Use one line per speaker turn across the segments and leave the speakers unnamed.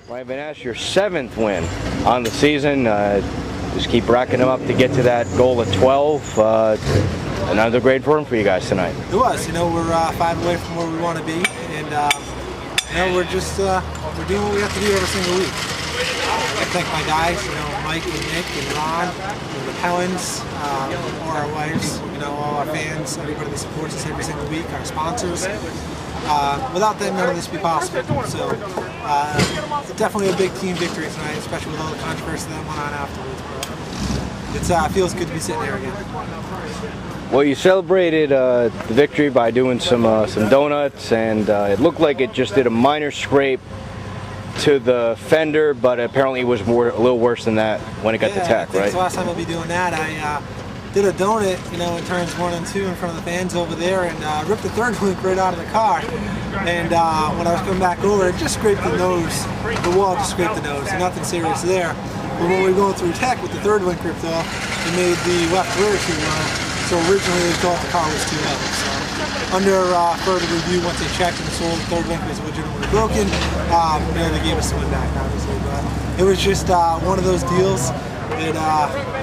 Right, Vanasse, your 7th win on the season. Just keep racking them up to get to that goal of 12. Another great run for you guys tonight.
It was. We're 5 away from where we want to be, and we're just we're doing what we have to do every single week. I thank my guys, Mike and Nick and Ron, the Pellins, all our wives, all our fans, everybody that supports us every single week, our sponsors. Without them, none of this would be possible. So, definitely a big team victory tonight, especially with all the controversy that went on afterwards. But it feels good to be sitting here again.
Well, you celebrated the victory by doing some donuts, and it looked like it just did a minor scrape to the fender, but apparently it was a little worse than that when it got to Tech, right?
The last time I'll be doing that, I did a donut, in turns 1 and 2 in front of the fans over there, and ripped the third link right out of the car. And when I was coming back over, it just scraped the nose. The wall just scraped the nose. Nothing serious there. But when we were going through Tech with the third link ripped off, it made the left rear too low. So originally they thought the car was too low. So under further review, once they checked and saw the third link was legitimately broken, they gave us the win back, obviously. But it was just one of those deals that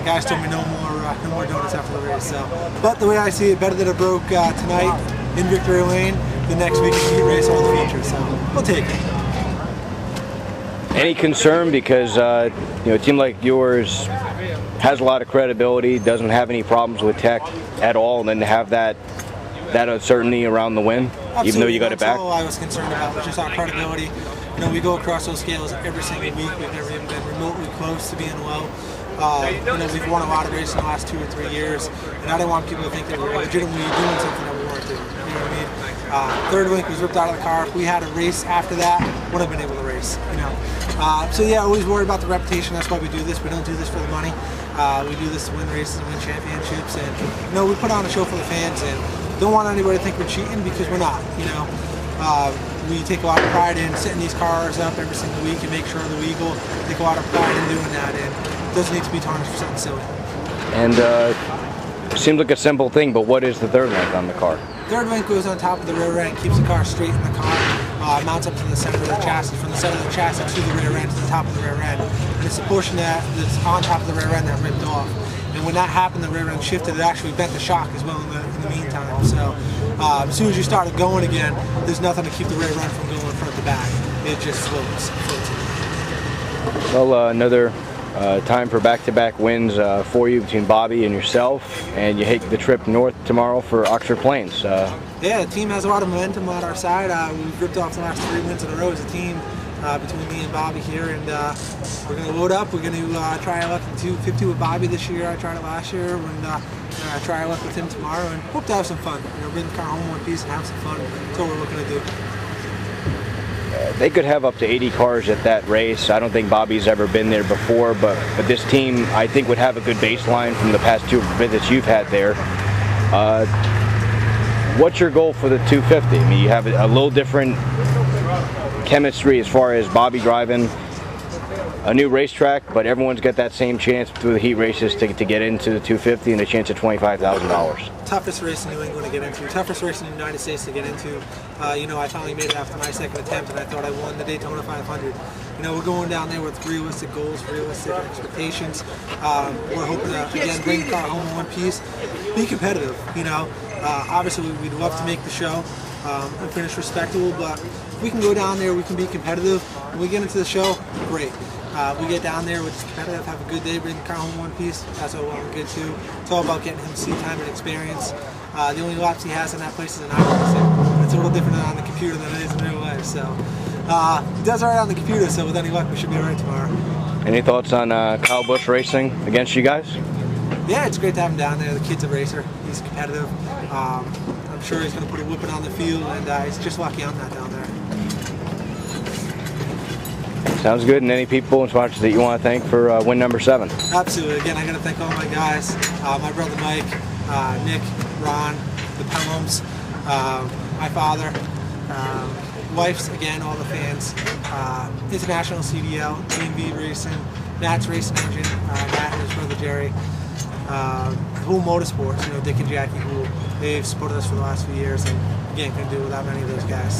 guys told me no more donuts after the race. So, but the way I see it, better that it broke tonight in Victory Lane. The next week is heat race on the feature, so we'll take it.
Any concern because a team like yours has a lot of credibility, doesn't have any problems with Tech at all, and then to have that uncertainty around the win,
Absolutely.
Even though you got it back?
That's all I was concerned about, was just our credibility. We go across those scales every single week. We've never even been remotely close to being low. We've won a lot of races in the last 2 or 3 years, and I didn't want people to think that we were legitimately doing something that we weren't doing. You know what I mean? Third link was ripped out of the car. If we had a race after that, wouldn't have been able to race. So yeah, always worried about the reputation. That's why we do this. We don't do this for the money. We do this to win races and win championships, and we put on a show for the fans, and don't want anybody to think we're cheating, because we're not. We take a lot of pride in setting these cars up every single week and make sure they're legal. Take a lot of pride in doing that, and it doesn't need to be tarnished for something silly.
And it seems like a simple thing, but what is the third link on the car?
Third link goes on top of the rear end, keeps the car straight in the car, mounts up to the center of the chassis, from the center of the chassis to the rear end, to the top of the rear end. And it's the portion that's on top of the rear end that ripped off. And when that happened, the rear end shifted, it actually bent the shock as well in the meantime. So as soon as you started going again, there's nothing to keep the rear end from going front to back. It just floats.
Well, another time for back-to-back wins for you between Bobby and yourself, and you hit the trip north tomorrow for Oxford Plains.
Yeah, the team has a lot of momentum on our side. We've ripped off the last 3 wins in a row as a team between me and Bobby here, and we're going to load up. We're going to try our luck in 250 with Bobby this year. I tried it last year, and try our luck with him tomorrow, and hope to have some fun. Bring the car home in one piece and have some fun. That's what we're looking to do.
They could have up to 80 cars at that race. I don't think Bobby's ever been there before, but this team, I think, would have a good baseline from the past 2 visits you've had there. What's your goal for the 250? I mean, you have a little different chemistry as far as Bobby driving a new racetrack, but everyone's got that same chance through the heat races to get into the 250 and a chance at $25,000.
Toughest race in New England to get into, toughest race in the United States to get into. I finally made it after my 2nd attempt, and I thought I won the Daytona 500. We're going down there with realistic goals, realistic expectations. We're hoping to, again, bring the car home in one piece, be competitive. Obviously we'd love to make the show and finish respectable, but if we can go down there, we can be competitive. When we get into the show, great. We get down there, we're just competitive, have a good day, bring the car home in one piece. That's all well and good too. It's all about getting him seat time and experience. The only laps he has in that place is an hour, so it's a little different on the computer than it is in real life. So he does all right on the computer, so with any luck, we should be all right tomorrow. Any
thoughts on Kyle Busch racing against you guys?
Yeah, it's great to have him down there. The kid's a racer. He's competitive. I'm sure he's going to put a whipping on the field, and he's just lucky I'm not down there.
Sounds good. And any people and sponsors that you want to thank for win number 7?
Absolutely. Again, I got to thank all my guys, my brother Mike, Nick, Ron, the Pellins, my father, wife's, again, all the fans, International CDL, TMV Racing, Matt's Racing Engine, Matt and his brother Jerry, Hool Motorsports, Dick and Jackie Hool. They've supported us for the last few years, and again, couldn't do it without many of those guys.